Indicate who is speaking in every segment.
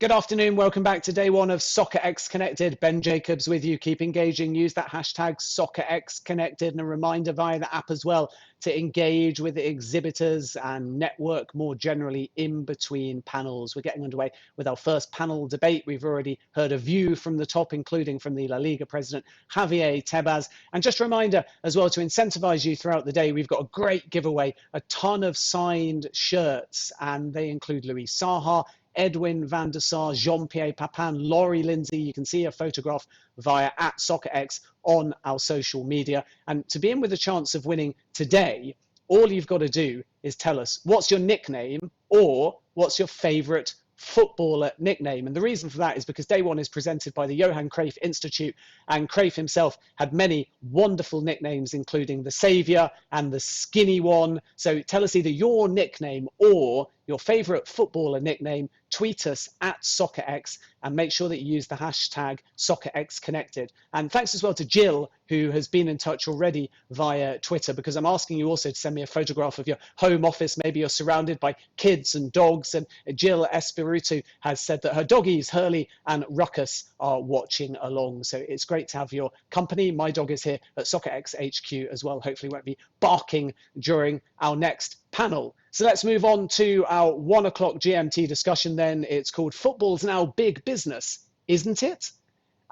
Speaker 1: Good afternoon. Welcome back to day one of Soccerex Connected. Ben Jacobs with you. Keep engaging. Use that hashtag Soccerex Connected, and a reminder via the app as well to engage with the exhibitors and network more generally in between panels. We're getting underway with our first panel debate. We've already heard a view from the top, including from the La Liga president, Javier Tebas. And just a reminder as well to incentivize you throughout the day, we've got a great giveaway, a ton of signed shirts, and they include Luis Saha, Edwin van der Sar, Jean-Pierre Papin, Laurie Lindsay. You can see a photograph via @Soccerex on our social media. And to be in with a chance of winning today, all you've got to do is tell us what's your nickname or what's your favorite footballer nickname. And the reason for that is because day one is presented by the Johan Cruyff Institute, and Cruyff himself had many wonderful nicknames, including the Saviour and the Skinny One. So tell us either your nickname or your favorite footballer nickname. Tweet us @Soccerex and make sure that you use the hashtag SoccerexConnected. And thanks as well to Jill, who has been in touch already via Twitter, because I'm asking you also to send me a photograph of your home office. Maybe you're surrounded by kids and dogs. And Jill Espiritu has said that her doggies, Hurley and Ruckus, are watching along. So it's great to have your company. My dog is here at Soccerex HQ as well. Hopefully won't be barking during our next panel. So let's move on to our 1 o'clock GMT discussion then. It's called Football's Now Big Business, Isn't It?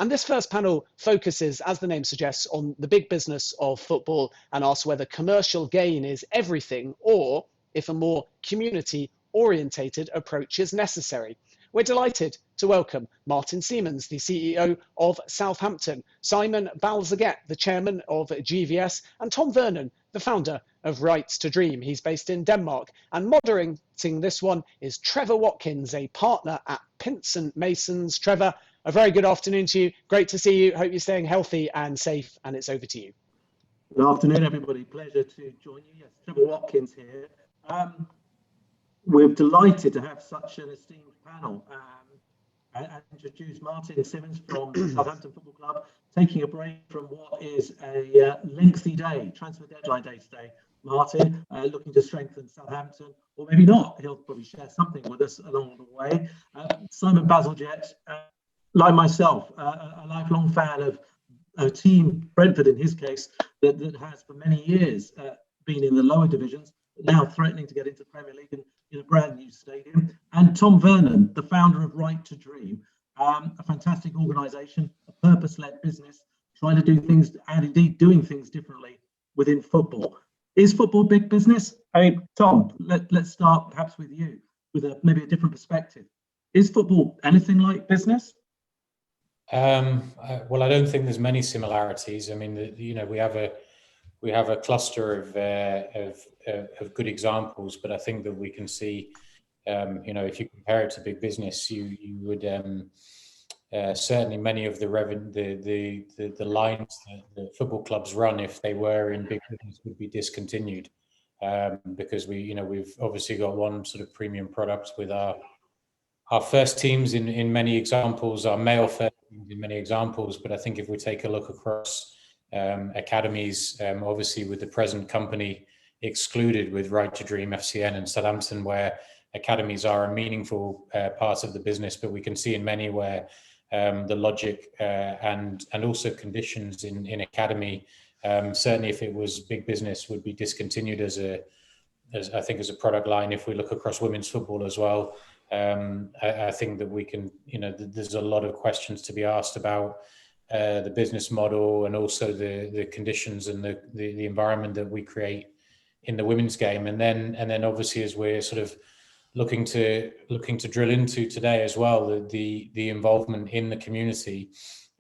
Speaker 1: And this first panel focuses, as the name suggests, on the big business of football and asks whether commercial gain is everything or if a more community-orientated approach is necessary. We're delighted to welcome Martin Semmens, the CEO of Southampton, Simon Bazalgette, the chairman of GVS, and Tom Vernon, the founder of Right to Dream. He's based in Denmark. And moderating this one is Trevor Watkins, a partner at Pinsent Masons. Trevor, a very good afternoon to you. Great to see you. Hope you're staying healthy and safe, and it's over to you.
Speaker 2: Good afternoon, everybody. Pleasure to join you. Yes, Trevor Watkins here. We're delighted to have such an esteemed panel and introduce Martin Semmens from Southampton Football Club, taking a break from what is a lengthy day, transfer deadline day today. Martin, looking to strengthen Southampton, or maybe not. He'll probably share something with us along the way. Simon Bazalgette, like myself, a lifelong fan of a team, Brentford in his case, that has for many years been in the lower divisions, now threatening to get into Premier League in a brand new stadium. And Tom Vernon, the founder of Right to Dream, a fantastic organisation, a purpose-led business, trying to do things and indeed doing things differently within football. Is football big business? I mean, Tom, let's start perhaps with you, with maybe a different perspective. Is football anything like business?
Speaker 3: Well, I don't think there's many similarities. I mean, we have a cluster of good examples, but I think that we can see, if you compare it to big business, you would certainly many of the lines that football clubs run, if they were in big business, would be discontinued, because we've obviously got one sort of premium product with our first teams in many examples, our male first teams in many examples. But I think if we take a look across academies, obviously with the present company excluded with Right to Dream, FCN and Southampton, where academies are a meaningful part of the business, but we can see in many where the logic and also conditions in academy, certainly if it was big business, would be discontinued as a product line. If we look across women's football as well, I think that we can, there's a lot of questions to be asked about the business model and also the conditions and the environment that we create in the women's game. And then obviously, as we're sort of looking to drill into today as well, the involvement in the community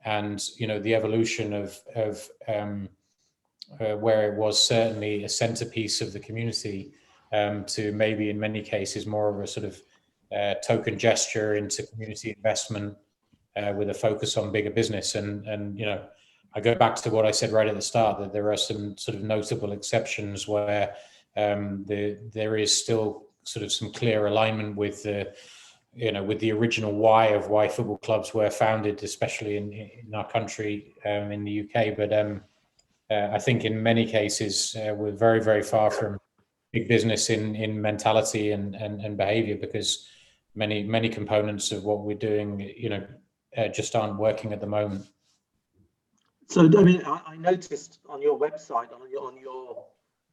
Speaker 3: and the evolution of where it was certainly a centerpiece of the community to maybe in many cases more of a sort of token gesture into community investment with a focus on bigger business. And I go back to what I said right at the start, that there are some sort of notable exceptions where there is still sort of some clear alignment with the original why of why football clubs were founded, especially in our country, in the UK. But I think in many cases we're very, very far from big business in mentality and behavior, because many components of what we're doing, just aren't working at the moment.
Speaker 2: So, I mean, I noticed on your website, on your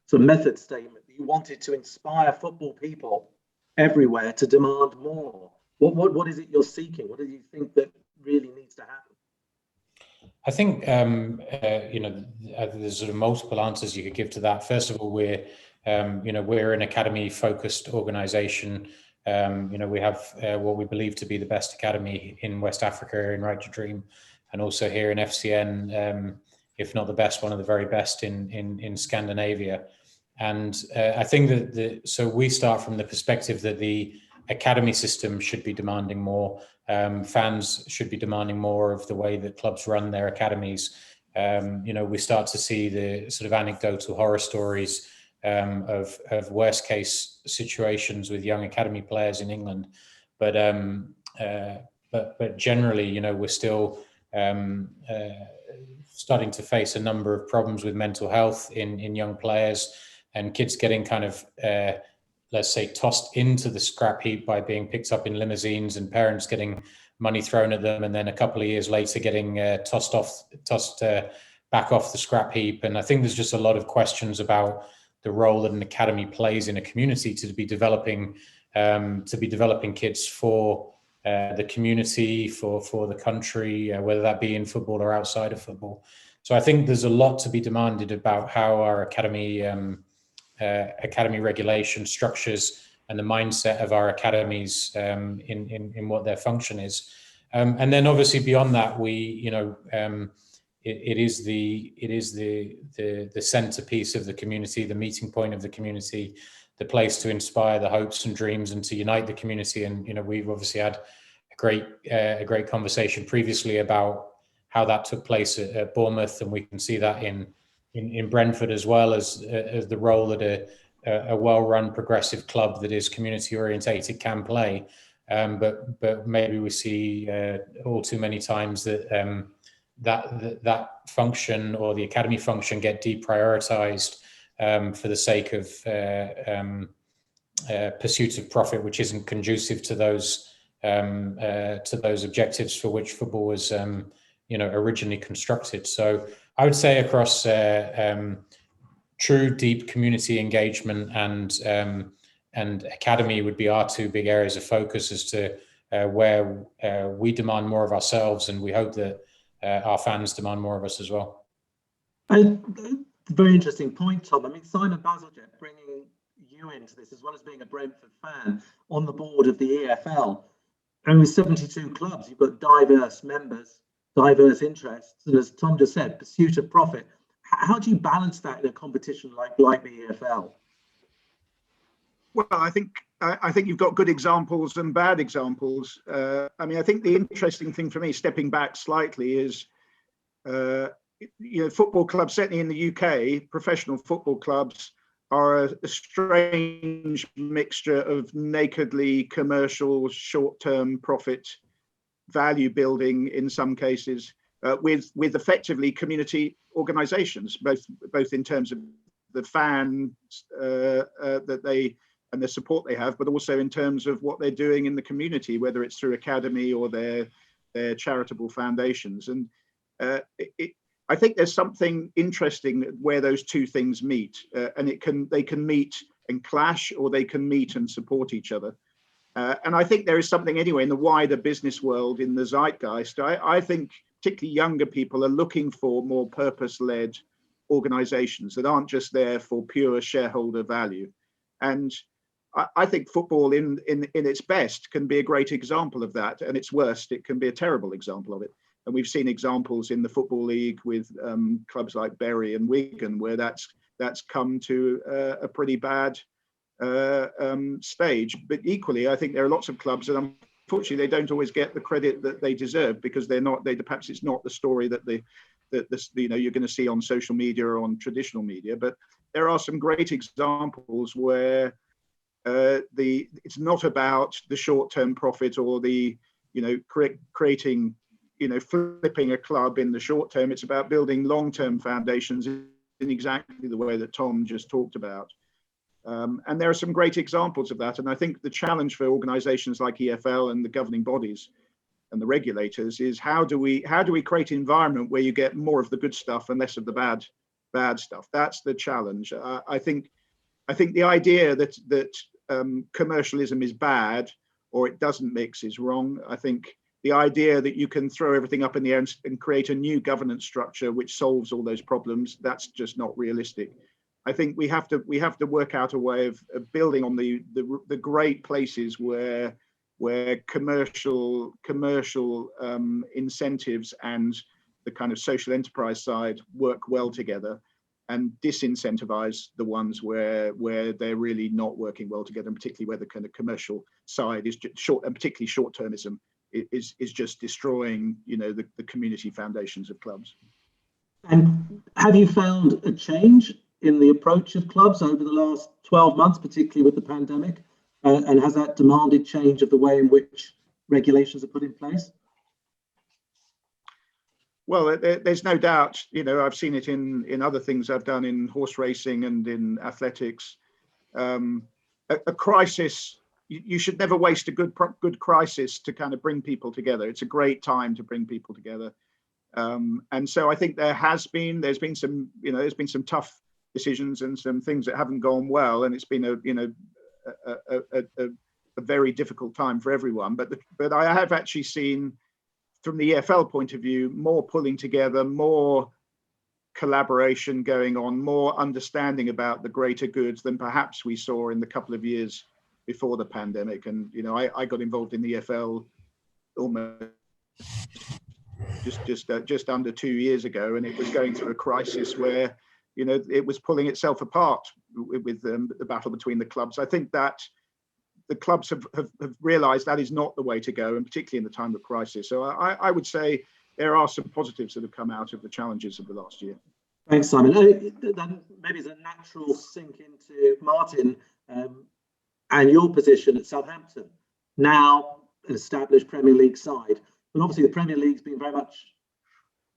Speaker 2: sort of method statement, that you wanted to inspire football people everywhere to demand more. What is it you're seeking? What do you think that really needs to happen?
Speaker 3: I think there's sort of multiple answers you could give to that. First of all, we're an academy-focused organisation. We have what we believe to be the best academy in West Africa, in Right to Dream, and also here in FCN, if not the best, one of the very best in Scandinavia. And I think that so we start from the perspective that the academy system should be demanding more. Fans should be demanding more of the way that clubs run their academies. We start to see the sort of anecdotal horror stories of worst case situations with young academy players in England. But generally, we're still starting to face a number of problems with mental health in young players, and kids getting kind of let's say, tossed into the scrap heap by being picked up in limousines, and parents getting money thrown at them, and then a couple of years later getting tossed back off the scrap heap. And I think there's just a lot of questions about the role that an academy plays in a community to be developing kids for the community, for the country, whether that be in football or outside of football. So I think there's a lot to be demanded about how our academy regulation structures and the mindset of our academies in what their function is, and then obviously beyond that, it is the centerpiece of the community, the meeting point of the community, the place to inspire the hopes and dreams and to unite the community. And we've obviously had a great conversation previously about how that took place at Bournemouth, and we can see that in Brentford as well, as the role that a well-run progressive club that is community-orientated can play. But maybe we see all too many times that that function or the academy function get deprioritized for the sake of pursuit of profit, which isn't conducive to those objectives for which football was originally constructed. So I would say across true deep community engagement and academy would be our two big areas of focus as to where we demand more of ourselves, and we hope that our fans demand more of us as well.
Speaker 2: Very interesting point, Tom. I mean, Simon Bazalgette, bringing you into this as well as being a Brentford fan on the board of the EFL, and with 72 clubs, you've got diverse members, diverse interests, and as Tom just said, pursuit of profit. How do you balance that in a competition like the EFL?
Speaker 4: Well, I think you've got good examples and bad examples. I mean, I think the interesting thing for me, stepping back slightly, is football clubs, certainly in the UK, professional football clubs are a strange mixture of nakedly commercial, short-term profit, value building in some cases, with effectively community organisations, both in terms of the fans that they and the support they have, but also in terms of what they're doing in the community, whether it's through academy or their charitable foundations. And I think there's something interesting where those two things meet, and they can meet and clash, or they can meet and support each other. And I think there is something anyway in the wider business world, in the zeitgeist. I think particularly younger people are looking for more purpose-led organizations that aren't just there for pure shareholder value. And I think football in its best can be a great example of that, and its worst, it can be a terrible example of it. And we've seen examples in the Football League with clubs like Bury and Wigan, where that's come to a pretty bad stage. But equally, I think there are lots of clubs that unfortunately they don't always get the credit that they deserve, because perhaps it's not the story that you're going to see on social media or on traditional media. But there are some great examples where it's not about the short-term profit or the creating flipping a club in the short term. It's about building long-term foundations in exactly the way that Tom just talked about. And there are some great examples of that. And I think the challenge for organisations like EFL and the governing bodies and the regulators is how do we create an environment where you get more of the good stuff and less of the bad stuff? That's the challenge. I think the idea that commercialism is bad or it doesn't mix is wrong. I think the idea that you can throw everything up in the air and create a new governance structure which solves all those problems, that's just not realistic. I think we have to work out a way of building on the great places where commercial incentives and the kind of social enterprise side work well together, and disincentivize the ones where they're really not working well together, and particularly where the kind of commercial side is just short, and particularly short-termism is just destroying, you know, the community foundations of clubs.
Speaker 2: And have you found a change in the approach of clubs over the last 12 months, particularly with the pandemic? And has that demanded change of the way in which regulations are put in place?
Speaker 4: Well, there's no doubt, you know, I've seen it in other things I've done in horse racing and in athletics. A crisis, you should never waste a good crisis to kind of bring people together. It's a great time to bring people together. And so I think there's been some tough decisions and some things that haven't gone well, and it's been a very difficult time for everyone. But I have actually seen, from the EFL point of view, more pulling together, more collaboration going on, more understanding about the greater goods than perhaps we saw in the couple of years before the pandemic. And you know, I got involved in the EFL almost just under 2 years ago, and it was going through a crisis where, you know, it was pulling itself apart with the battle between the clubs. I think that the clubs have realised that is not the way to go, and particularly in the time of crisis. So I would say there are some positives that have come out of the challenges of the last year.
Speaker 2: Thanks, Simon. That maybe is a natural sink into Martin and your position at Southampton, now an established Premier League side. But obviously the Premier League's been very much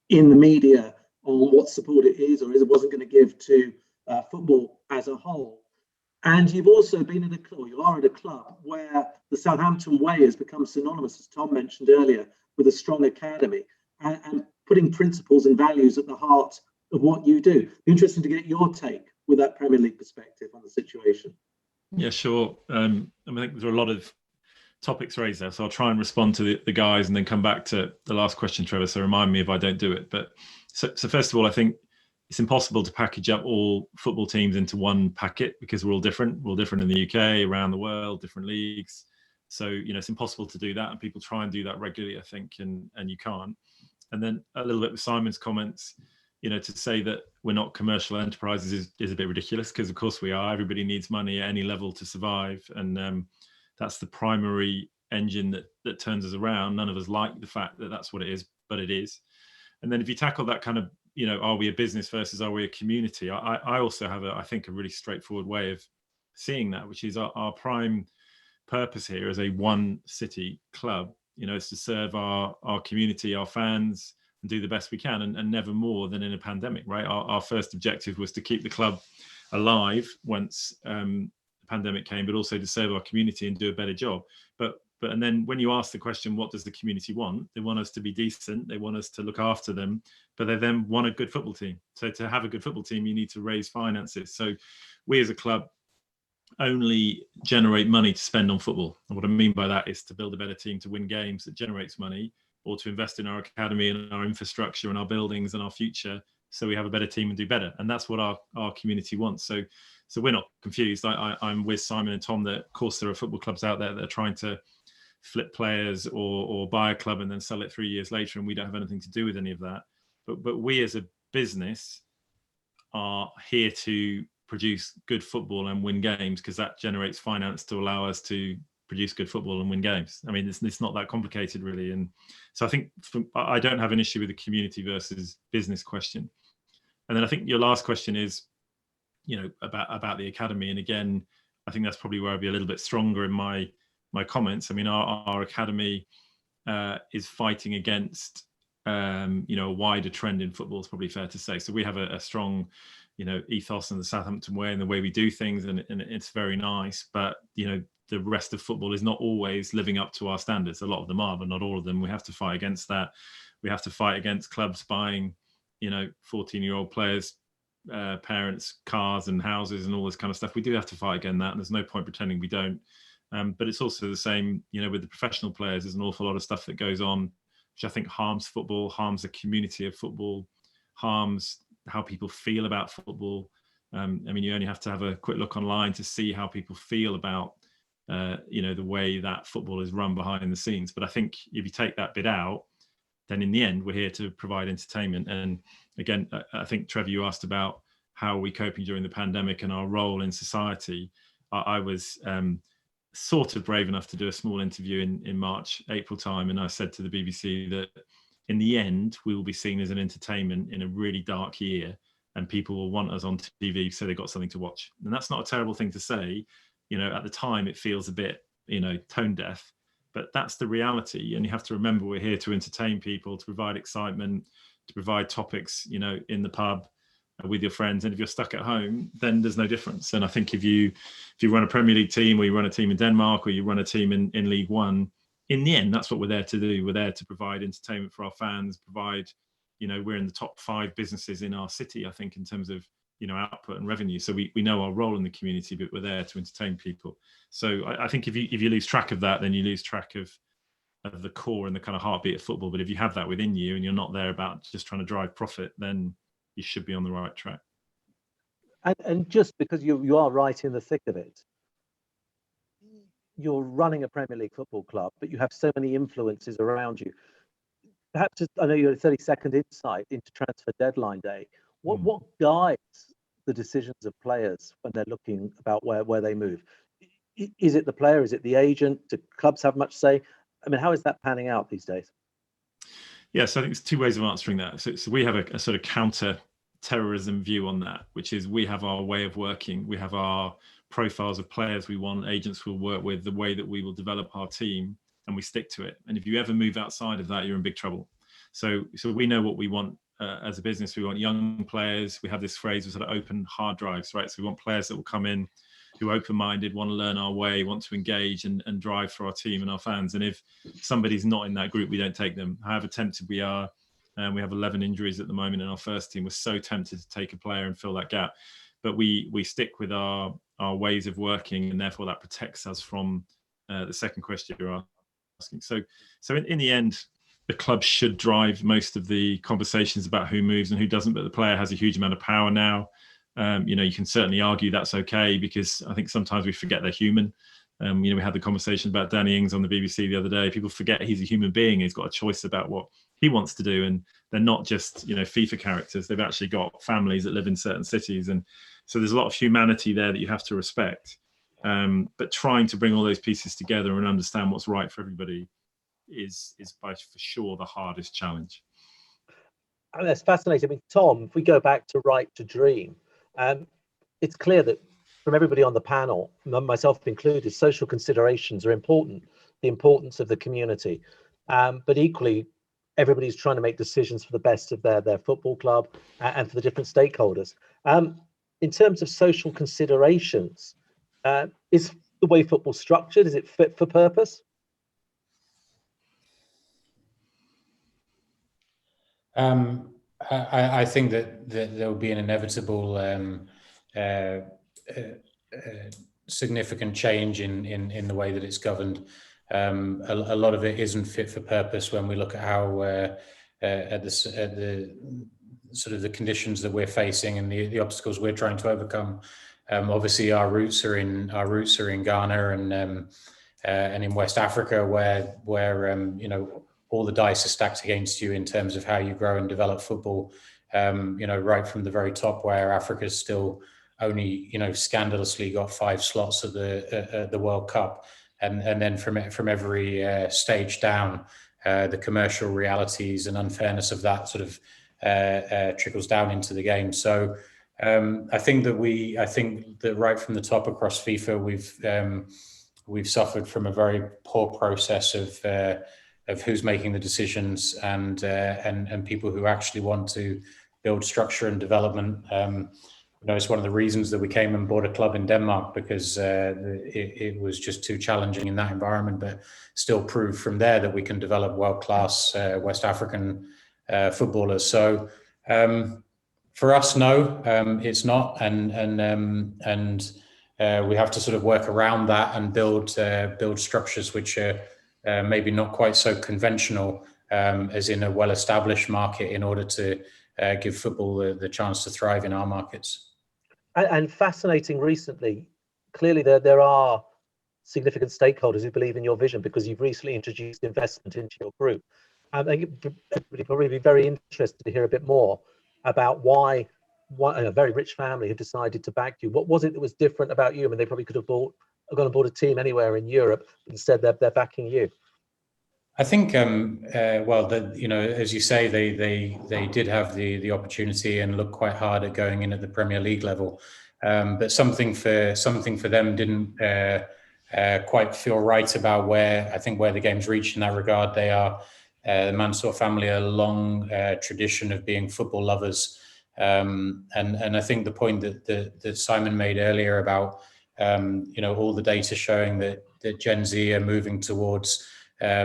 Speaker 2: in the media on what support it is or wasn't going to give to football as a whole. And you've also been at you are at a club where the Southampton way has become synonymous, as Tom mentioned earlier, with a strong academy and putting principles and values at the heart of what you do. It'd be interesting to get your take with that Premier League perspective on the situation.
Speaker 5: Yeah, sure. I think there are a lot of topics raised there, so I'll try and respond to the guys and then come back to the last question, Trevor, so remind me if I don't do it. But so first of all, I think it's impossible to package up all football teams into one packet because we're all different. We're all different in the UK, around the world, different leagues. So, you know, it's impossible to do that, and people try and do that regularly, I think, and you can't. And then a little bit with Simon's comments, you know, to say that we're not commercial enterprises is a bit ridiculous, because of course we are. Everybody needs money at any level to survive, and that's the primary engine that turns us around. None of us like the fact that that's what it is, but it is. And then if you tackle that kind of, you know, are we a business versus are we a community? I also have I think a really straightforward way of seeing that, which is our prime purpose here as a one city club, you know, is to serve our community, our fans, and do the best we can, and never more than in a pandemic, right? Our first objective was to keep the club alive once the pandemic came, but also to serve our community and do a better job. And then when you ask the question, what does the community want? They want us to be decent. They want us to look after them, but they then want a good football team. So to have a good football team, you need to raise finances. So we as a club only generate money to spend on football. And what I mean by that is to build a better team to win games that generates money, or to invest in our academy and our infrastructure and our buildings and our future, so we have a better team and do better. And that's what our community wants. So we're not confused. I'm with Simon and Tom that, of course, there are football clubs out there that are trying to flip players or buy a club and then sell it 3 years later, and we don't have anything to do with any of that. But we as a business are here to produce good football and win games, because that generates finance to allow us to produce good football and win games. I mean, it's not that complicated, really. And so I think I don't have an issue with the community versus business question. And then I think your last question is, you know, about the academy. And again, I think that's probably where I'll be a little bit stronger in my comments. I mean, our academy is fighting against, you know, a wider trend in football, is probably fair to say. So we have a strong ethos and the Southampton way and the way we do things, and it's very nice. But the rest of football is not always living up to our standards. A lot of them are, but not all of them. We have to fight against that. We have to fight against clubs buying 14-year-old players' parents' cars and houses and all this kind of stuff. We do have to fight against that, and there's no point pretending we don't. But it's also the same, with the professional players. There's an awful lot of stuff that goes on, which I think harms football, harms the community of football, harms how people feel about football. You only have to have a quick look online to see how people feel about, the way that football is run behind the scenes. But I think if you take that bit out, then in the end, we're here to provide entertainment. And again, I think, Trevor, you asked about how are we coping during the pandemic and our role in society. I was sort of brave enough to do a small interview in March, April time. And I said to the BBC that in the end, we will be seen as an entertainment in a really dark year, and people will want us on TV so they've got something to watch. And that's not a terrible thing to say. At the time, it feels a bit, tone deaf, but that's the reality. And you have to remember, we're here to entertain people, to provide excitement, to provide topics, in the pub with your friends. And if you're stuck at home, then there's no difference. And I think if you run a Premier League team, or you run a team in Denmark, or you run a team in League One, in the end, that's what we're there to do. We're there to provide entertainment for our fans, provide, we're in the top 5 businesses in our city, I think, in terms of, output and revenue. So we know our role in the community, but we're there to entertain people. So I think if you lose track of that, then you lose track of the core and the kind of heartbeat of football. But if you have that within you and you're not there about just trying to drive profit, then you should be on the right track.
Speaker 2: And just because you are right in the thick of it, you're running a Premier League football club, but you have so many influences around you. Perhaps I know you had a 30-second insight into transfer deadline day. What guides the decisions of players when they're looking about where they move? Is it the player? Is it the agent? Do clubs have much say? I mean, how is that panning out these days?
Speaker 5: Yes, I think there's 2 ways of answering that. So we have a sort of counter-terrorism view on that, which is we have our way of working. We have our profiles of players we want, agents we'll work with, the way that we will develop our team, and we stick to it. And if you ever move outside of that, you're in big trouble. So we know what we want as a business. We want young players. We have this phrase of sort of open hard drives, right? So we want players that will come in who are open-minded, want to learn our way, want to engage and drive for our team and our fans. And if somebody's not in that group, we don't take them. However tempted we are, and we have 11 injuries at the moment in our first team. We're so tempted to take a player and fill that gap. But we stick with our ways of working, and therefore that protects us from the second question you're asking. So in the end, the club should drive most of the conversations about who moves and who doesn't, but the player has a huge amount of power now. You can certainly argue that's okay, because I think sometimes we forget they're human. We had the conversation about Danny Ings on the BBC the other day. People forget he's a human being. He's got a choice about what he wants to do, and they're not just FIFA characters. They've actually got families that live in certain cities, and so there's a lot of humanity there that you have to respect. But trying to bring all those pieces together and understand what's right for everybody is by for sure the hardest challenge.
Speaker 2: I mean, that's fascinating. I mean, Tom, if we go back to Right to Dream, it's clear that from everybody on the panel, myself included, social considerations are important, the importance of the community. But equally, everybody's trying to make decisions for the best of their football club and for the different stakeholders. In terms of social considerations, is the way football's structured, is it fit for purpose?
Speaker 3: I think that there will be an inevitable significant change in the way that it's governed. A lot of it isn't fit for purpose when we look at how at the sort of the conditions that we're facing and the obstacles we're trying to overcome. Obviously, our roots are in Ghana and in West Africa, where all the dice are stacked against you in terms of how you grow and develop football. Right from the very top, where Africa's still only scandalously got 5 slots at the World Cup, and then from every stage down, the commercial realities and unfairness of that sort of trickles down into the game. So I think that right from the top across FIFA, we've suffered from a very poor process of who's making the decisions and people who actually want to build structure and development. it's one of the reasons that we came and bought a club in Denmark, because it was just too challenging in that environment, but still proved from there that we can develop world-class West African footballers. So for us, no, it's not, and we have to sort of work around that and build structures which are maybe not quite so conventional as in a well-established market, in order to give football the chance to thrive in our markets.
Speaker 6: And fascinating recently, clearly there are significant stakeholders who believe in your vision, because you've recently introduced investment into your group. And you'd probably be very interested to hear a bit more about why a very rich family have decided to back you. What was it that was different about you? I mean, they probably could have gone and bought a team anywhere in Europe, but instead they're backing you.
Speaker 3: I think, well, as you say, they did have the opportunity and looked quite hard at going in at the Premier League level, but something for them didn't quite feel right about where the game's reached in that regard. They are the Mansour family, a long tradition of being football lovers, and I think the point that Simon made earlier about all the data showing that Gen Z are moving towards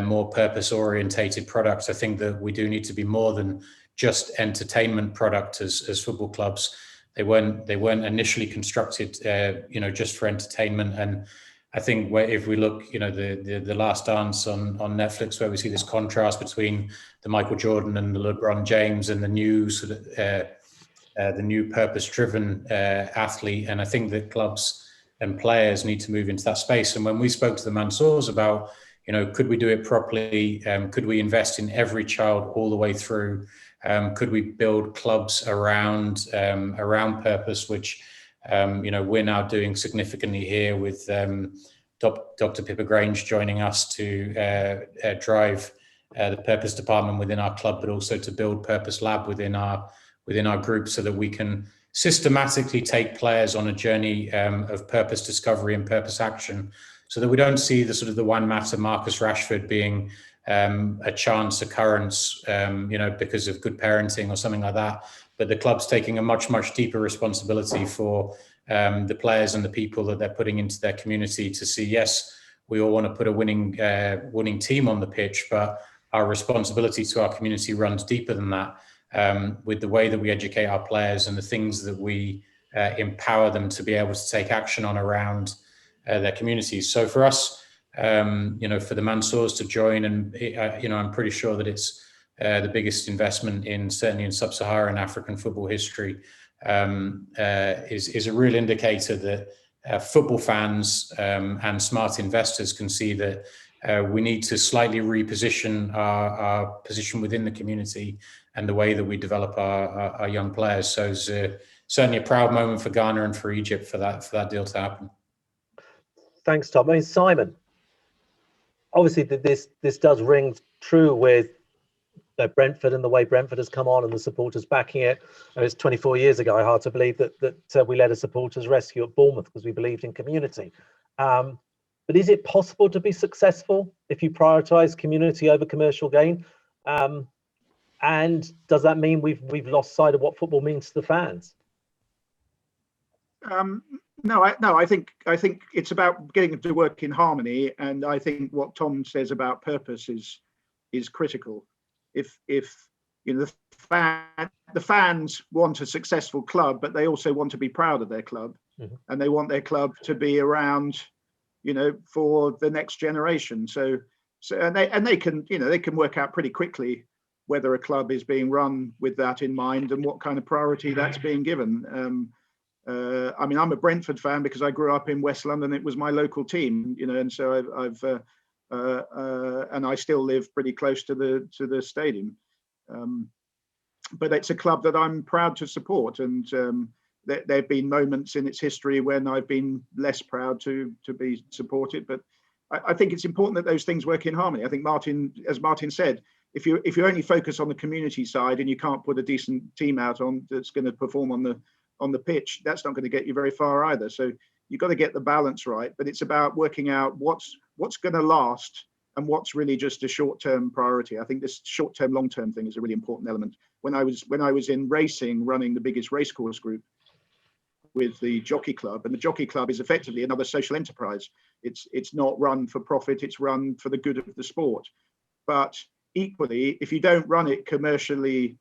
Speaker 3: more purpose-orientated products. I think that we do need to be more than just entertainment product as football clubs. They weren't initially constructed, just for entertainment. And I think if we look, the Last Dance on Netflix, where we see this contrast between the Michael Jordan and the LeBron James and the new sort of the new purpose-driven athlete. And I think that clubs and players need to move into that space. And when we spoke to the Mansours about, could we do it properly? Could we invest in every child all the way through? Could we build clubs around purpose, which we're now doing significantly here with Dr. Pippa Grange joining us to drive the purpose department within our club, but also to build Purpose Lab within our group, so that we can systematically take players on a journey of purpose discovery and purpose action, so that we don't see the sort of the Juan Mata, Marcus Rashford being a chance occurrence, because of good parenting or something like that. But the club's taking a much, much deeper responsibility for the players and the people that they're putting into their community to see, yes, we all want to put a winning team on the pitch, but our responsibility to our community runs deeper than that, with the way that we educate our players and the things that we empower them to be able to take action on around their communities. So for us, for the Mansours to join, and I'm pretty sure that it's the biggest investment certainly in sub-Saharan African football history, is a real indicator that football fans and smart investors can see that we need to slightly reposition our position within the community and the way that we develop our young players. So it's certainly a proud moment for Ghana and for Egypt for that deal to happen.
Speaker 6: Thanks, Tom. I mean, Simon, obviously this does ring true with Brentford and the way Brentford has come on and the supporters backing it. It was 24 years ago. Hard to believe that we led a supporters rescue at Bournemouth because we believed in community. But is it possible to be successful if you prioritise community over commercial gain? And does that mean we've lost sight of what football means to the fans?
Speaker 4: No, I think it's about getting it to work in harmony, and I think what Tom says about purpose is critical. If the fans want a successful club, but they also want to be proud of their club, mm-hmm. and they want their club to be around, for the next generation. So they can work out pretty quickly whether a club is being run with that in mind and what kind of priority that's being given. I mean, I'm a Brentford fan because I grew up in West London. It was my local team, and so I've and I still live pretty close to the stadium. But it's a club that I'm proud to support, and there have been moments in its history when I've been less proud to be supported. But I think it's important that those things work in harmony. I think as Martin said, if you only focus on the community side and you can't put a decent team out on that's going to perform on the pitch, that's not going to get you very far either. So you've got to get the balance right, but it's about working out what's going to last and what's really just a short-term priority. I think this short-term, long-term thing is a really important element. When I was in racing, running the biggest racecourse group, with the Jockey Club, and the Jockey Club is effectively another social enterprise. It's not run for profit, it's run for the good of the sport. But equally, if you don't run it commercially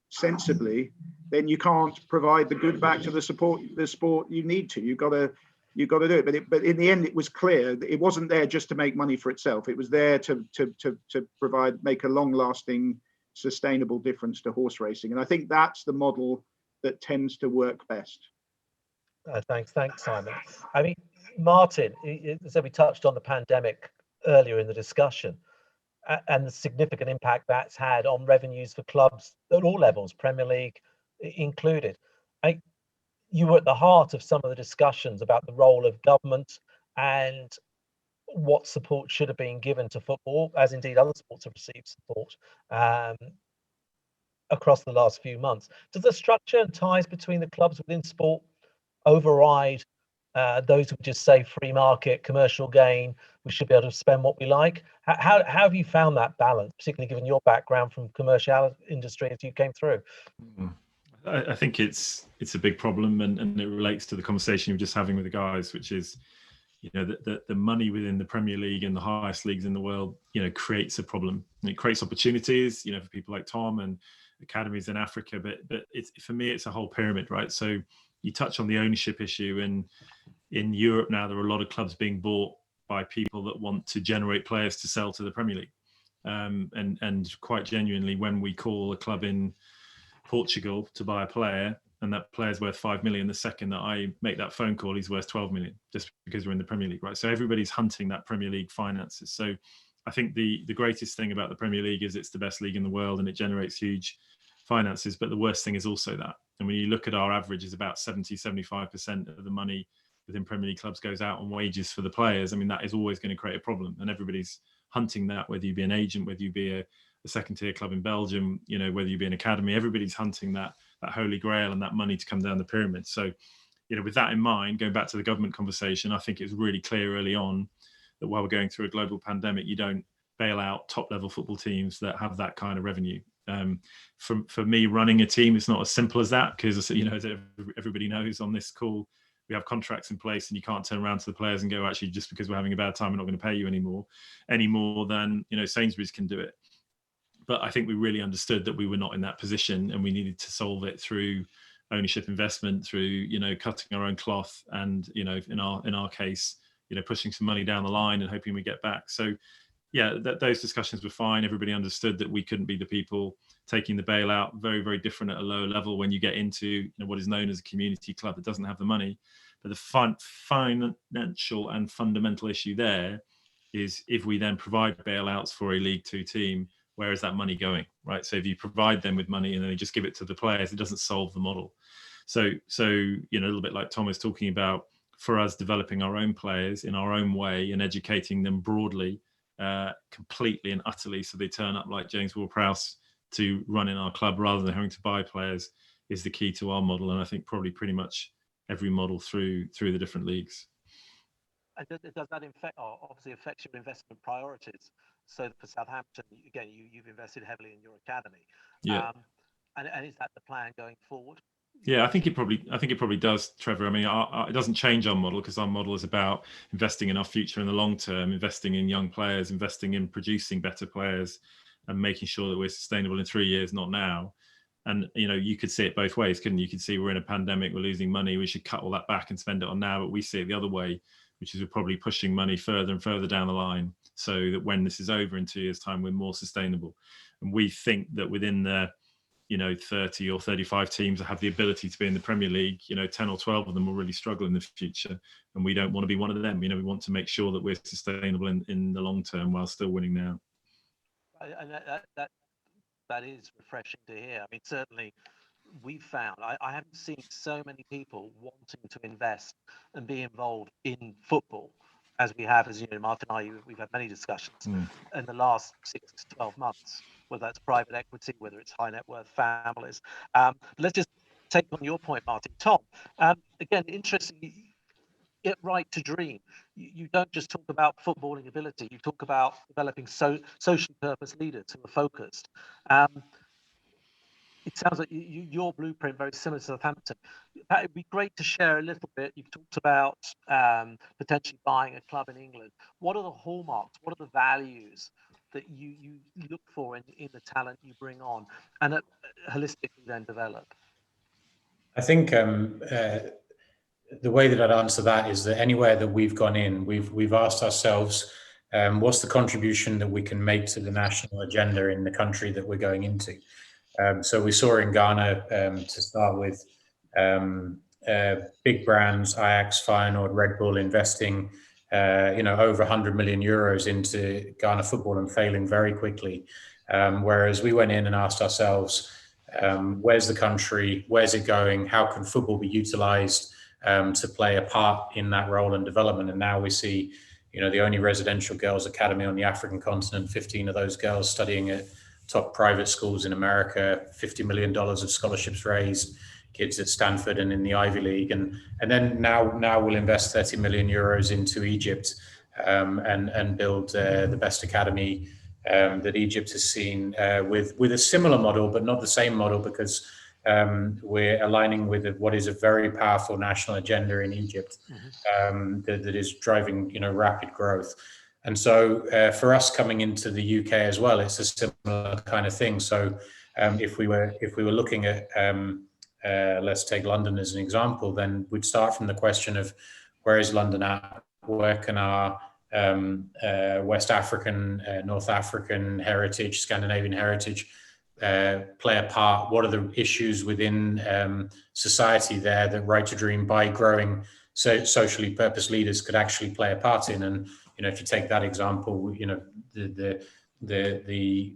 Speaker 4: sensibly, then you can't provide the good back to the sport you need to. You've got to do it. But in the end, it was clear that it wasn't there just to make money for itself. It was there to make a long-lasting, sustainable difference to horse racing. And I think that's the model that tends to work best.
Speaker 6: Thanks, Simon. I mean, Martin, as we touched on the pandemic earlier in the discussion, and the significant impact that's had on revenues for clubs at all levels, Premier League included. You were at the heart of some of the discussions about the role of government and what support should have been given to football, as indeed other sports have received support across the last few months. Does the structure and ties between the clubs within sport override those who just say free market, commercial gain, we should be able to spend what we like? How have you found that balance, particularly given your background from commercial industry as you came through?
Speaker 5: I think it's a big problem, and it relates to the conversation you were just having with the guys, which is, the money within the Premier League and the highest leagues in the world, creates a problem. And it creates opportunities, for people like Tom and academies in Africa. But it's, for me, it's a whole pyramid, right? So you touch on the ownership issue, and in Europe now there are a lot of clubs being bought by people that want to generate players to sell to the Premier League. And quite genuinely, when we call a club in Portugal to buy a player, and that player's worth 5 million, the second that I make that phone call, he's worth 12 million, just because we're in the Premier League, right? So everybody's hunting that Premier League finances. So I think the greatest thing about the Premier League is it's the best league in the world, and it generates huge finances. But the worst thing is also that, and when you look at our average, is about 70-75% of the money within Premier League clubs goes out on wages for the players. I mean, that is always going to create a problem, and everybody's hunting that, whether you be an agent, whether you be a second tier club in Belgium, whether you be an academy, everybody's hunting that holy grail and that money to come down the pyramid. So, with that in mind, going back to the government conversation, I think it's really clear early on that while we're going through a global pandemic, you don't bail out top level football teams that have that kind of revenue. For me, running a team, it's not as simple as that, because, as everybody knows on this call, we have contracts in place, and you can't turn around to the players and go, actually, just because we're having a bad time, we're not going to pay you any more than Sainsbury's can do it. But I think we really understood that we were not in that position, and we needed to solve it through ownership investment, through cutting our own cloth, and in our case, pushing some money down the line and hoping we get back. So yeah, those discussions were fine. Everybody understood that we couldn't be the people taking the bailout. Very, very different at a lower level when you get into what is known as a community club that doesn't have the money. But the financial and fundamental issue there is, if we then provide bailouts for a League Two team, where is that money going, right? So if you provide them with money and then they just give it to the players, it doesn't solve the model. So a little bit like Tom was talking about, for us developing our own players in our own way and educating them broadly, completely and utterly, so they turn up like James Ward-Prowse to run in our club rather than having to buy players, is the key to our model. And I think probably pretty much every model through the different leagues.
Speaker 6: And does that obviously affect your investment priorities? So for Southampton, again, you've invested heavily in your academy.
Speaker 5: Yeah.
Speaker 6: And is that the plan going forward?
Speaker 5: Yeah, I think it probably does, Trevor. I mean, it doesn't change our model, because our model is about investing in our future in the long term, investing in young players, investing in producing better players, and making sure that we're sustainable in 3 years, not now. And you could see it both ways, couldn't you? You could see we're in a pandemic, we're losing money, we should cut all that back and spend it on now. But we see it the other way, which is we're probably pushing money further and further down the line, so that when this is over in 2 years' time, we're more sustainable. And we think that within the 30 or 35 teams that have the ability to be in the Premier League, 10 or 12 of them will really struggle in the future, and we don't want to be one of them. We want to make sure that we're sustainable in the long term while still winning now.
Speaker 6: And that is refreshing to hear. I mean, certainly we've found, I haven't seen so many people wanting to invest and be involved in football as we have, as Martin and I, we've had many discussions in the last 6 to 12 months, whether that's private equity, whether it's high net worth families. Let's just take on your point, Martin. Tom, again, interesting, get right to dream. You don't just talk about footballing ability, you talk about developing social purpose leaders who are focused. it sounds like your blueprint very similar to Southampton. Pat, it'd be great to share a little bit. You've talked about potentially buying a club in England. What are the hallmarks? What are the values that you look for in the talent you bring on and holistically then develop?
Speaker 3: I think the way that I'd answer that is that anywhere that we've gone in, we've asked ourselves, what's the contribution that we can make to the national agenda in the country that we're going into? So we saw in Ghana, to start with, big brands, Ajax, Feyenoord, Red Bull, investing, over 100 million euros into Ghana football and failing very quickly. Whereas we went in and asked ourselves, where's the country? Where's it going? How can football be utilized to play a part in that role and development? And now we see, the only residential girls' academy on the African continent, 15 of those girls studying at top private schools in America, $50 million of scholarships raised, kids at Stanford and in the Ivy League. And then now we'll invest 30 million euros into Egypt and build the best academy that Egypt has seen with a similar model, but not the same model, because we're aligning with what is a very powerful national agenda in Egypt that is driving, rapid growth. And so for us coming into the UK as well, it's a similar kind of thing. So if we were looking at, let's take London as an example, then we'd start from the question of where is London at? Where can our West African, North African heritage, Scandinavian heritage play a part? What are the issues within society there that Right to Dream, by growing socially purposed leaders, could actually play a part in? And if you take that example, the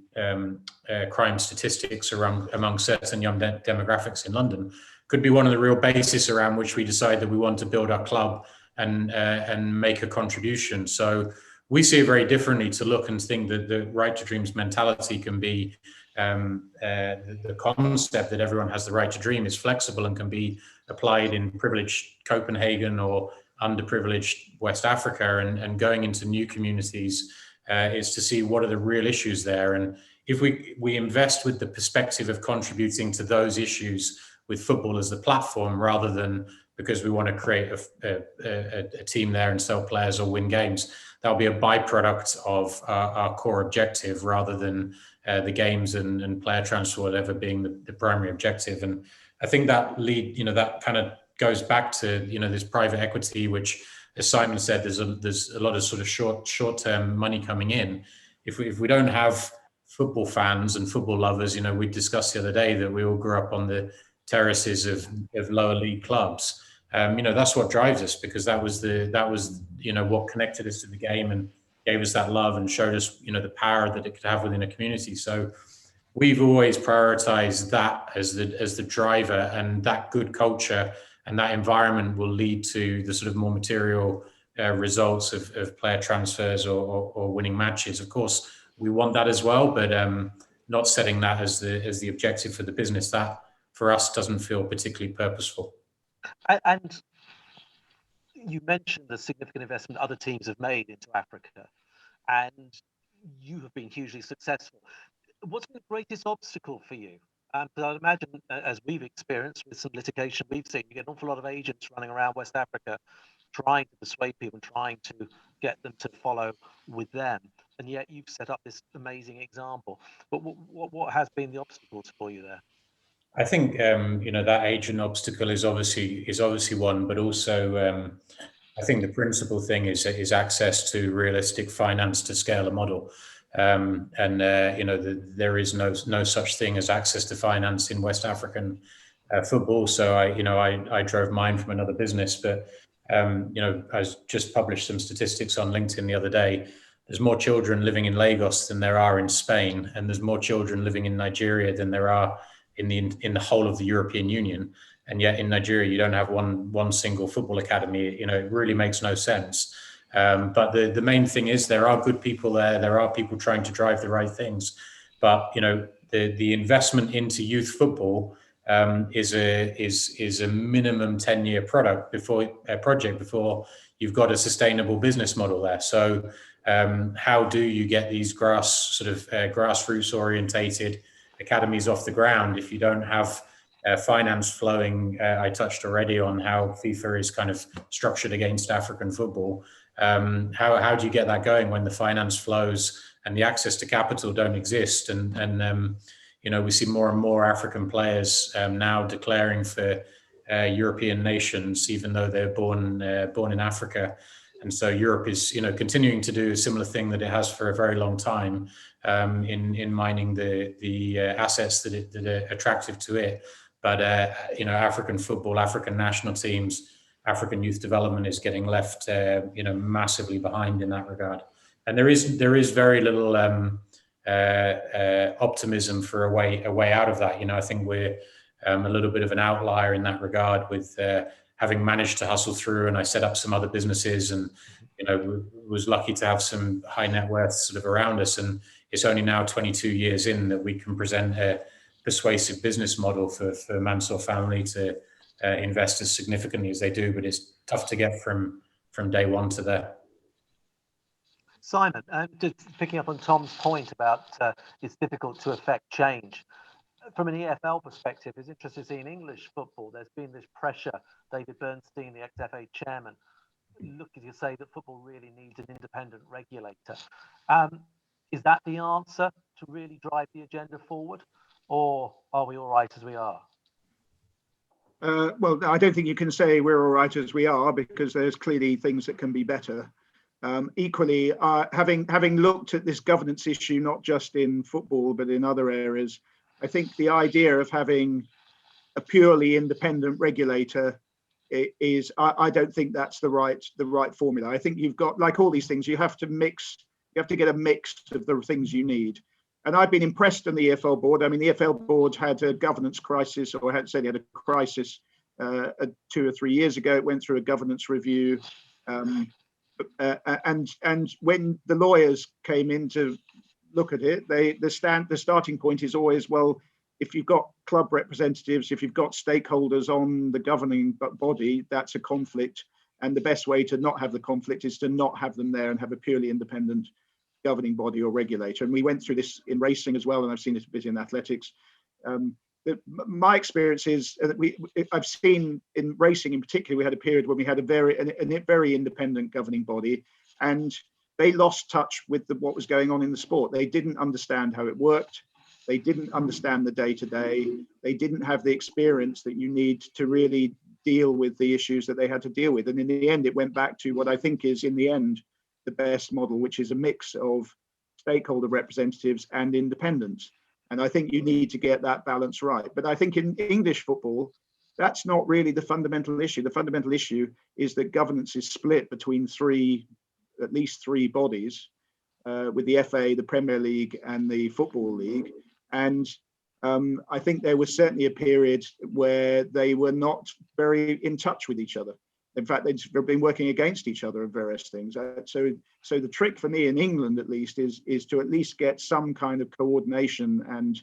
Speaker 3: crime statistics among certain young demographics in London could be one of the real bases around which we decide that we want to build our club and make a contribution. So we see it very differently, to look and think that the Right to Dream's mentality can be the concept that everyone has the right to dream is flexible and can be applied in privileged Copenhagen or underprivileged West Africa, and going into new communities is to see what are the real issues there. And if we invest with the perspective of contributing to those issues with football as the platform, rather than because we want to create a team there and sell players or win games, that'll be a byproduct of our core objective, rather than the games and player transfer, whatever, being the primary objective. And I think that that kind of goes back to this private equity, which, as Simon said, there's a lot of sort of short-term money coming in. If we don't have football fans and football lovers, we discussed the other day that we all grew up on the terraces of lower league clubs. That's what drives us, because that was what connected us to the game and gave us that love and showed us the power that it could have within a community. So we've always prioritized that as the driver, and that good culture and that environment will lead to the sort of more material results of player transfers or winning matches. Of course, we want that as well, but not setting that as the objective for the business. That for us doesn't feel particularly purposeful.
Speaker 6: And you mentioned the significant investment other teams have made into Africa, and you have been hugely successful. What's been the greatest obstacle for you? Because I'd imagine, as we've experienced with some litigation we've seen, you get an awful lot of agents running around West Africa trying to persuade people and trying to get them to follow with them. And yet you've set up this amazing example. But what has been the obstacles for you there?
Speaker 3: I think that agent obstacle is obviously one, but also I think the principal thing is access to realistic finance to scale a model. There is no such thing as access to finance in West African football. So I drove mine from another business, but I just published some statistics on LinkedIn the other day. There's more children living in Lagos than there are in Spain, and there's more children living in Nigeria than there are in the whole of the European Union. And yet in Nigeria, you don't have one single football academy. It really makes no sense. But the main thing is there are good people there. There are people trying to drive the right things. But the investment into youth football is a minimum 10-year project before you've got a sustainable business model there. So how do you get these grassroots orientated academies off the ground if you don't have finance flowing. I touched already on how FIFA is kind of structured against African football. How do you get that going when the finance flows and the access to capital don't exist? And we see more and more African players now declaring for European nations, even though they're born in Africa. And so Europe is, continuing to do a similar thing that it has for a very long time in mining the assets that are attractive to it. But African football, African national teams, African youth development is getting left, massively behind in that regard. And there is very little optimism for a way out of that. I think we're a little bit of an outlier in that regard, with having managed to hustle through. And I set up some other businesses, and was lucky to have some high net worth sort of around us. And it's only now 22 years in that we can present a persuasive business model for Mansour family to invest as significantly as they do. But it's tough to get from day one to there.
Speaker 6: Simon, just picking up on Tom's point about it's difficult to affect change. From an EFL perspective, it's interesting to see in English football, there's been this pressure. David Bernstein, the ex-FA chairman, looking to say that football really needs an independent regulator. Is that the answer to really drive the agenda forward, or are we all right as we are?
Speaker 4: Well, I don't think you can say we're all right as we are, because there's clearly things that can be better. Equally, having looked at this governance issue, not just in football, but in other areas, I think the idea of having a purely independent regulator is, I don't think that's the right formula. I think you've got, like all these things, you have to get a mix of the things you need. And I've been impressed on the EFL board. I mean, the EFL board had a governance crisis, or had a crisis 2 or 3 years ago. It went through a governance review. And when the lawyers came in to look at it, the starting point is always, well, if you've got club representatives, if you've got stakeholders on the governing body, that's a conflict. And the best way to not have the conflict is to not have them there and have a purely independent governing body or regulator. And we went through this in racing as well, and I've seen it a bit in athletics. My experience is that I've seen in racing in particular, we had a period when we had a very independent governing body, and they lost touch with what was going on in the sport. They didn't understand how it worked. They didn't understand the day-to-day. They didn't have the experience that you need to really deal with the issues that they had to deal with. And in the end, it went back to what I think is, in the end, the best model, which is a mix of stakeholder representatives and independence. And I think you need to get that balance right. But I think in English football, that's not really the fundamental issue. The fundamental issue is that governance is split between at least three bodies, with the FA, the Premier League, and the Football League. And I think there was certainly a period where they were not very in touch with each other. In fact, they've been working against each other in various things. So the trick for me in England, at least, is to at least get some kind of coordination and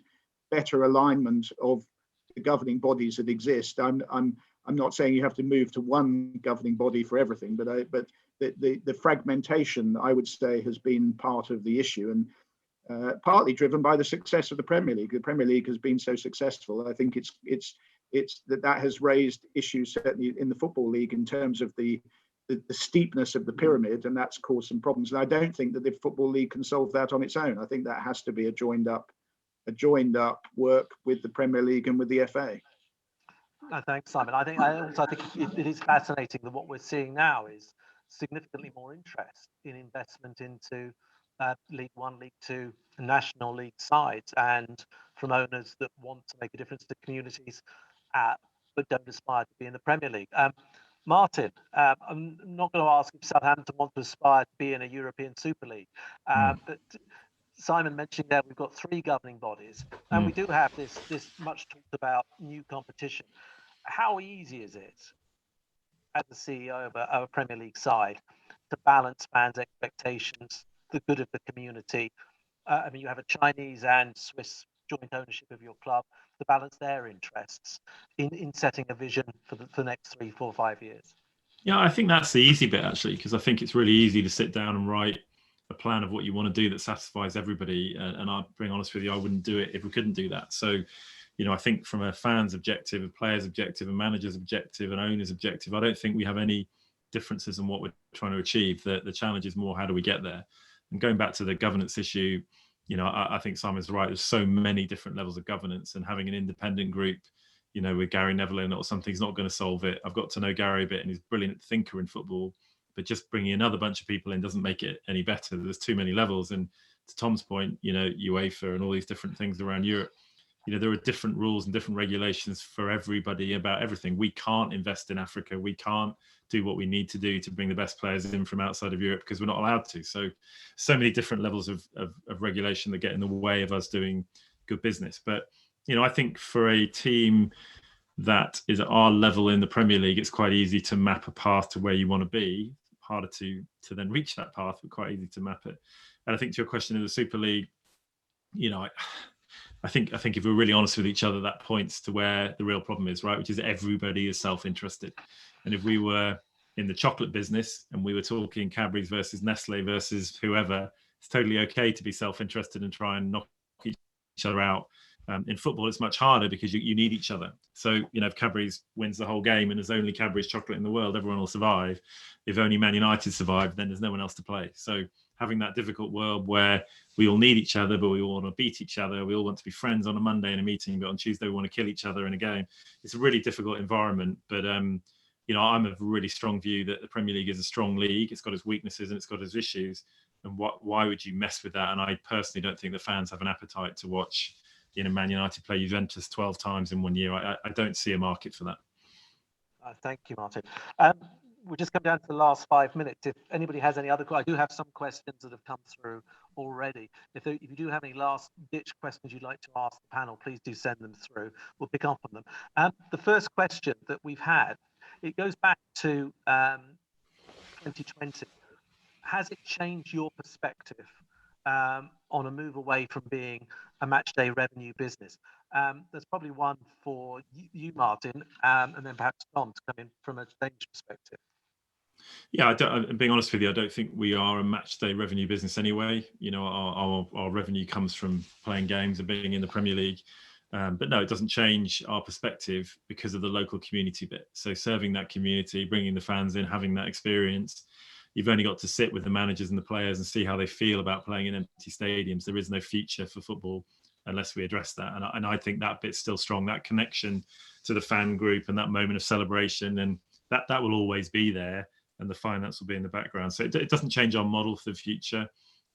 Speaker 4: better alignment of the governing bodies that exist. I'm not saying you have to move to one governing body for everything, but the fragmentation, I would say, has been part of the issue, and partly driven by the success of the Premier League. The Premier League has been so successful. I think it's that has raised issues certainly in the Football League in terms of the steepness of the pyramid, and that's caused some problems. And I don't think that the Football League can solve that on its own. I think that has to be a joined up work with the Premier League and with the FA.
Speaker 6: Thanks, Simon. I think it is fascinating that what we're seeing now is significantly more interest in investment into League One, League Two, National League sides, and from owners that want to make a difference to communities, but don't aspire to be in the Premier League. Martin, I'm not going to ask if Southampton want to aspire to be in a European Super League, but Simon mentioned that we've got three governing bodies, and we do have this much talked about new competition. How easy is it, as the CEO of a Premier League side, to balance fans' expectations, the good of the community? I mean, you have a Chinese and Swiss joint ownership of your club, to balance their interests in setting a vision for the next 3, 4, 5 years.
Speaker 5: Yeah, I think that's the easy bit, actually, because I think it's really easy to sit down and write a plan of what you want to do that satisfies everybody. And I'll being honest with you, I wouldn't do it if we couldn't do that. So, I think from a fan's objective, a player's objective, a manager's objective, an owner's objective, I don't think we have any differences in what we're trying to achieve. The challenge is more, how do we get there? And going back to the governance issue, I think Simon's right. There's so many different levels of governance, and having an independent group, with Gary Neville in it or something, is not going to solve it. I've got to know Gary a bit, and he's a brilliant thinker in football, but just bringing another bunch of people in doesn't make it any better. There's too many levels. And to Tom's point, UEFA and all these different things around Europe, there are different rules and different regulations for everybody about everything. We can't invest in Africa. We can't do what we need to do to bring the best players in from outside of Europe because we're not allowed to. So many different levels of regulation that get in the way of us doing good business. But, I think for a team that is at our level in the Premier League, it's quite easy to map a path to where you want to be. Harder to then reach that path, but quite easy to map it. And I think to your question in the Super League, I think if we're really honest with each other, that points to where the real problem is, right? Which is everybody is self-interested. And if we were in the chocolate business and we were talking Cadbury's versus Nestle versus whoever, it's totally okay to be self-interested and try and knock each other out. In football, it's much harder because you need each other. So, if Cadbury's wins the whole game and there's only Cadbury's chocolate in the world, everyone will survive. If only Man United survive, then there's no one else to play. So having that difficult world where we all need each other, but we all want to beat each other. We all want to be friends on a Monday in a meeting, but on Tuesday we want to kill each other in a game. It's a really difficult environment. But, I'm of a really strong view that the Premier League is a strong league. It's got its weaknesses and it's got its issues. And why would you mess with that? And I personally don't think the fans have an appetite to watch Man United play Juventus 12 times in 1 year. I don't see a market for that.
Speaker 6: Thank you, Martin. We'll just come down to the last 5 minutes. If anybody has any other questions, I do have some questions that have come through already. If you do have any last ditch questions you'd like to ask the panel, please do send them through. We'll pick up on them. The first question that we've had, it goes back to 2020. Has it changed your perspective on a move away from being a match day revenue business? There's probably one for you, Martin, and then perhaps Tom to come in from a change perspective.
Speaker 5: Yeah, being honest with you, I don't think we are a match day revenue business anyway. Our revenue comes from playing games and being in the Premier League. But no, it doesn't change our perspective because of the local community bit. So serving that community, bringing the fans in, having that experience. You've only got to sit with the managers and the players and see how they feel about playing in empty stadiums. There is no future for football unless we address that. And I think that bit's still strong, that connection to the fan group and that moment of celebration. And that will always be there. And the finance will be in the background. So it doesn't change our model for the future.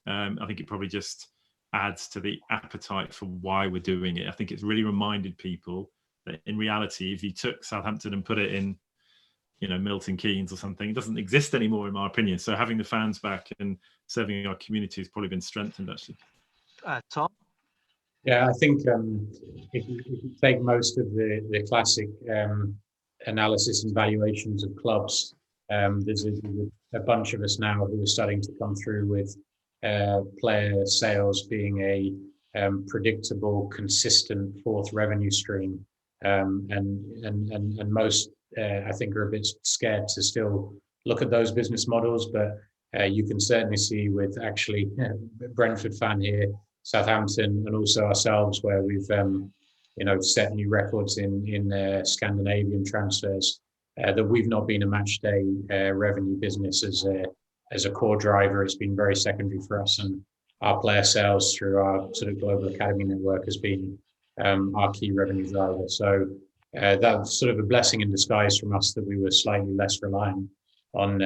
Speaker 5: I think it probably just adds to the appetite for why we're doing it. I think it's really reminded people that in reality, if you took Southampton and put it in, Milton Keynes or something, it doesn't exist anymore, in my opinion. So having the fans back and serving our community has probably been strengthened, actually.
Speaker 6: Tom?
Speaker 3: Yeah, I think if you take most of the classic analysis and valuations of clubs, there's a bunch of us now who are starting to come through with player sales being a predictable, consistent fourth revenue stream, and most I think are a bit scared to still look at those business models. But you can certainly see with actually Brentford fan here, Southampton, and also ourselves, where we've set new records in Scandinavian transfers, that we've not been a match day revenue business as a core driver. It's been very secondary for us, and our player sales through our sort of global academy network has been our key revenue driver. So that's sort of a blessing in disguise from us that we were slightly less reliant on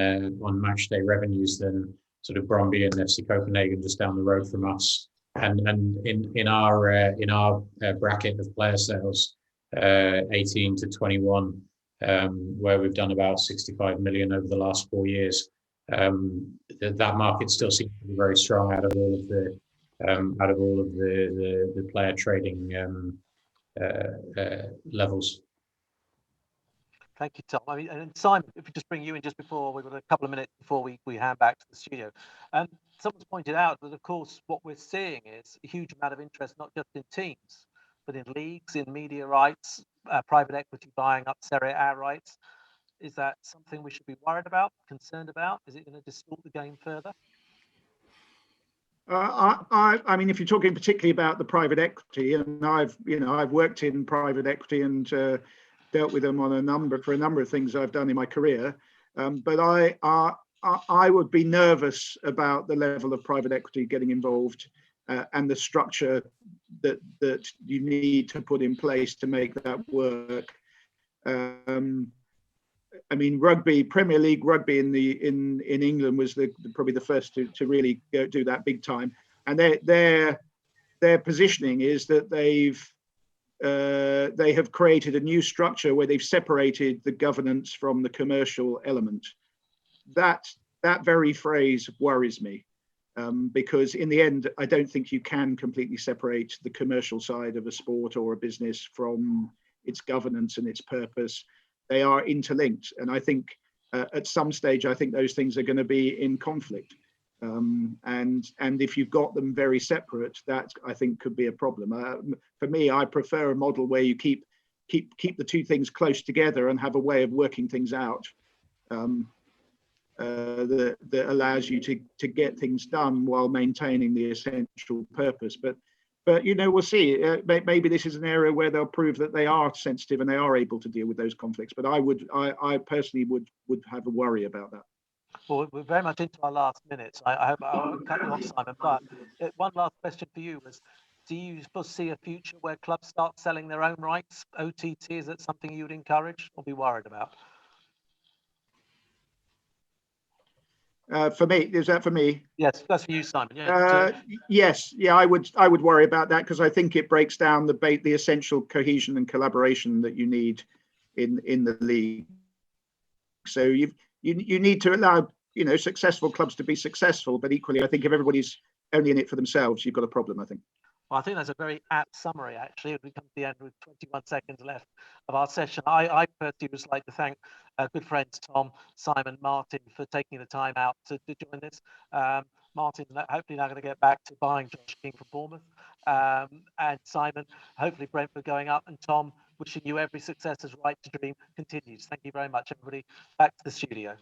Speaker 3: match day revenues than sort of Brøndby and FC Copenhagen just down the road from us. And in our bracket of player sales, 18 to 21, where we've done about 65 million over the last 4 years. That market still seems to be very strong out of all of the player trading levels.
Speaker 6: Thank you, Tom. I mean, and Simon, if we just bring you in just before, we've got a couple of minutes before we hand back to the studio. Someone's pointed out that, of course, what we're seeing is a huge amount of interest, not just in teams, but in leagues, in media rights, private equity buying up Serie A rights. Is that something we should be worried about, concerned about? Is it going to distort the game further?
Speaker 4: I mean, if you're talking particularly about the private equity, and I've worked in private equity and dealt with them on a number of things I've done in my career, but I would be nervous about the level of private equity getting involved and the structure that you need to put in place to make that work. I mean, rugby, Premier League rugby in England was probably the first to really do that big time, and their positioning is that they have created a new structure where they've separated the governance from the commercial element. That very phrase worries me, because in the end, I don't think you can completely separate the commercial side of a sport or a business from its governance and its purpose. They are interlinked, and I think at some stage, I think those things are going to be in conflict. And if you've got them very separate, that I think could be a problem. For me, I prefer a model where you keep the two things close together and have a way of working things out that allows you to get things done while maintaining the essential purpose. But we'll see. Maybe this is an area where they'll prove that they are sensitive and they are able to deal with those conflicts. But I personally would have a worry about that.
Speaker 6: Well, we're very much into our last minutes. I hope I'll cut you off, Simon. But one last question for you was: do you foresee a future where clubs start selling their own rights? OTT, is that something you would encourage or be worried about?
Speaker 4: For me, is that for me?
Speaker 6: Yes, that's for you, Simon.
Speaker 4: Yes, I would worry about that, because I think it breaks down the essential cohesion and collaboration that you need in the league. So you need to allow successful clubs to be successful, but equally, I think if everybody's only in it for themselves, you've got a problem, I think.
Speaker 6: Well, I think that's a very apt summary, actually. We come to the end with 21 seconds left of our session. I personally would like to thank good friends Tom, Simon, Martin for taking the time out to join this. Martin, hopefully now going to get back to buying Josh King from Bournemouth. And Simon, hopefully Brentford going up. And Tom, wishing you every success as Right to Dream continues. Thank you very much, everybody. Back to the studio.